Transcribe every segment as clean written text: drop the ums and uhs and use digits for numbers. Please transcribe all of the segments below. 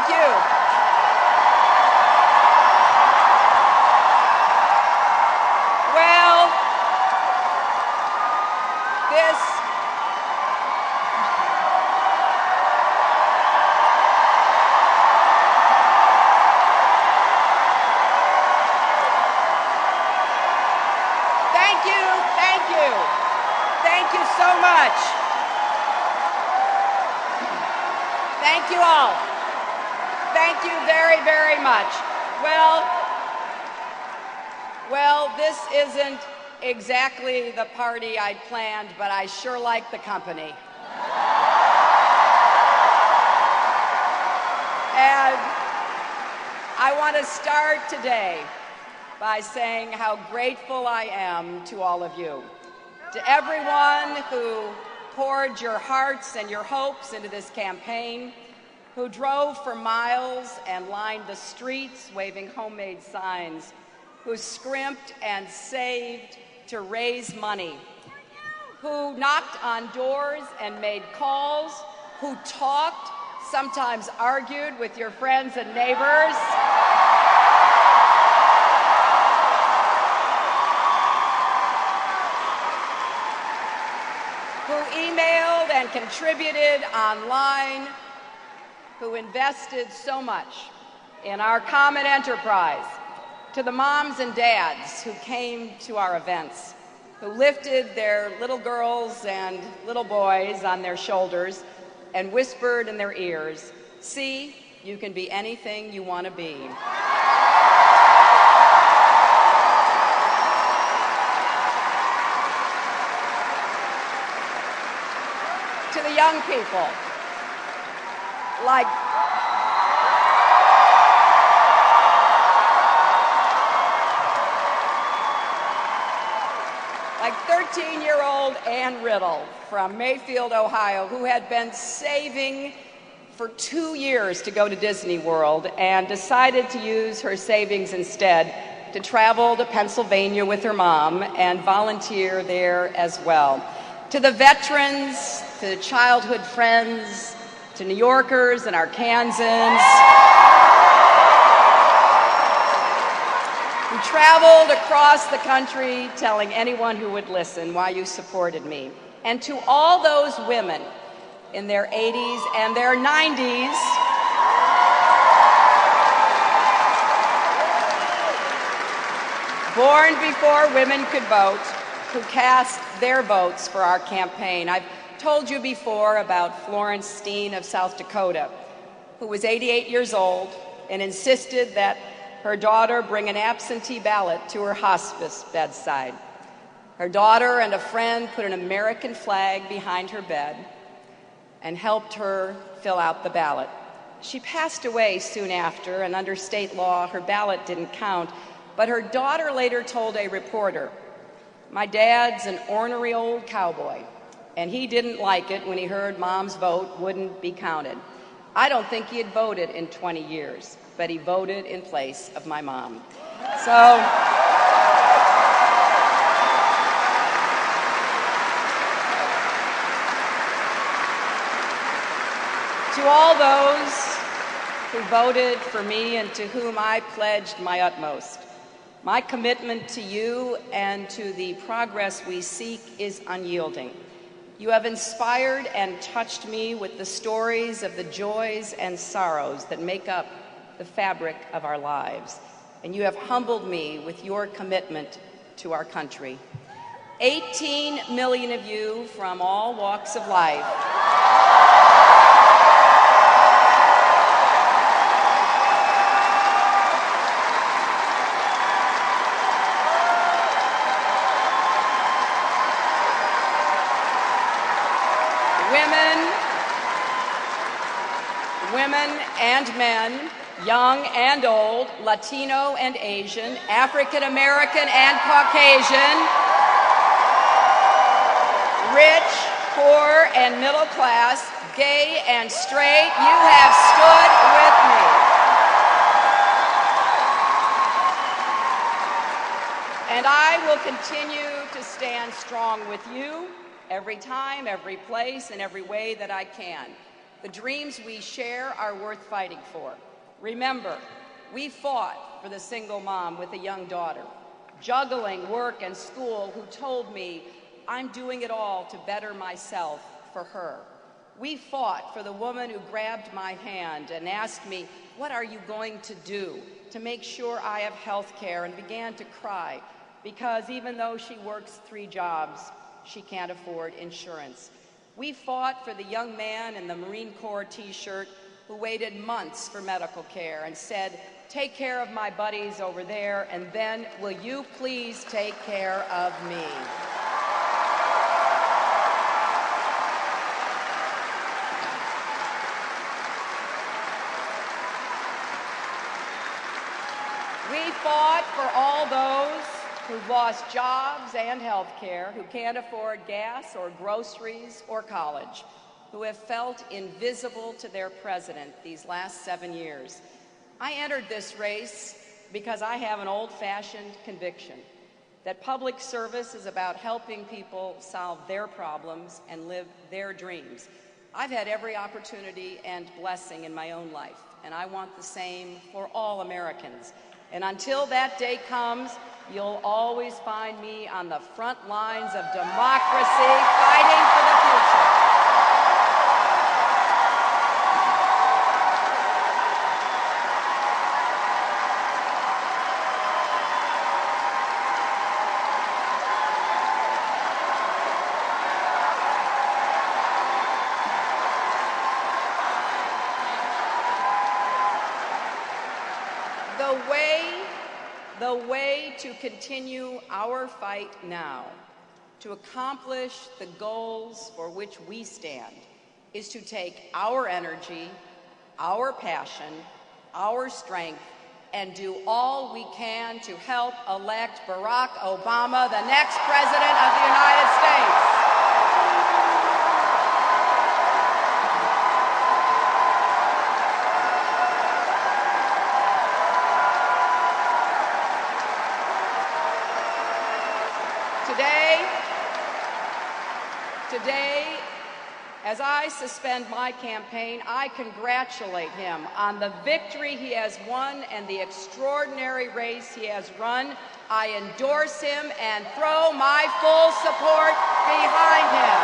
Thank you. Well, Thank you so much. Thank you all. Thank you very, very much. Well, this isn't exactly the party I'd planned, but I sure like the company. And I want to start today by saying how grateful I am to all of you, to everyone who poured your hearts and your hopes into this campaign, who drove for miles and lined the streets waving homemade signs, who scrimped and saved to raise money, who knocked on doors and made calls, who talked, sometimes argued with your friends and neighbors, who emailed and contributed online, who invested so much in our common enterprise, to the moms and dads who came to our events, who lifted their little girls and little boys on their shoulders and whispered in their ears, "See, you can be anything you want to be." To the young people, like 13-year-old Ann Riddle from Mayfield, Ohio, who had been saving for 2 years to go to Disney World and decided to use her savings instead to travel to Pennsylvania with her mom and volunteer there as well. To the veterans, to childhood friends, to New Yorkers and Arkansans who traveled across the country telling anyone who would listen why you supported me. And to all those women in their 80s and their 90s born before women could vote, who cast their votes for our campaign. I've told you before about Florence Steen of South Dakota, who was 88 years old and insisted that her daughter bring an absentee ballot to her hospice bedside. Her daughter and a friend put an American flag behind her bed and helped her fill out the ballot. She passed away soon after, and under state law, her ballot didn't count, but her daughter later told a reporter, "My dad's an ornery old cowboy, and he didn't like it when he heard Mom's vote wouldn't be counted. I don't think he had voted in 20 years, but he voted in place of my mom." So, to all those who voted for me and to whom I pledged my utmost, my commitment to you and to the progress we seek is unyielding. You have inspired and touched me with the stories of the joys and sorrows that make up the fabric of our lives, and you have humbled me with your commitment to our country. 18 million of you from all walks of life women and men, young and old, Latino and Asian, African American and Caucasian, rich, poor, and middle class, gay and straight, you have stood with me. And I will continue to stand strong with you every time, every place, and every way that I can. The dreams we share are worth fighting for. Remember, we fought for the single mom with a young daughter, juggling work and school, who told me, I'm doing it all to better myself for her. We fought for the woman who grabbed my hand and asked me, what are you going to do to make sure I have health care, and began to cry because even though she works 3 jobs, she can't afford insurance. We fought for the young man in the Marine Corps t-shirt who waited months for medical care and said, take care of my buddies over there, and then will you please take care of me? We fought for all those who've lost jobs and health care, who can't afford gas or groceries or college, who have felt invisible to their president these last 7 years. I entered this race because I have an old-fashioned conviction that public service is about helping people solve their problems and live their dreams. I've had every opportunity and blessing in my own life, and I want the same for all Americans. And until that day comes, you'll always find me on the front lines of democracy, fighting for the future. The way to continue our fight now, to accomplish the goals for which we stand, is to take our energy, our passion, our strength, and do all we can to help elect Barack Obama, the next President of the United States. Today, as I suspend my campaign, I congratulate him on the victory he has won and the extraordinary race he has run. I endorse him and throw my full support behind him.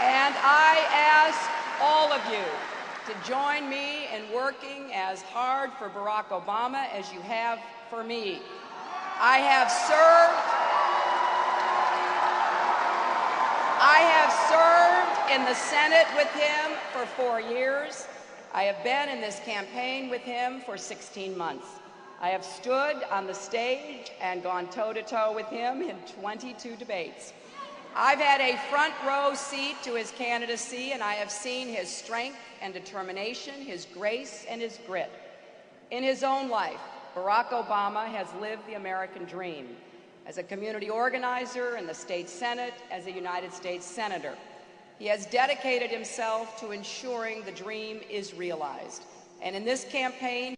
And I ask all of you to join me in working as hard for Barack Obama as you have for me. I have served in the Senate with him for 4 years. I have been in this campaign with him for 16 months. I have stood on the stage and gone toe-to-toe with him in 22 debates. I've had a front row seat to his candidacy, and I have seen his strength and determination, his grace and his grit. In his own life, Barack Obama has lived the American dream as a community organizer in the state Senate, as a United States Senator. He has dedicated himself to ensuring the dream is realized. And in this campaign,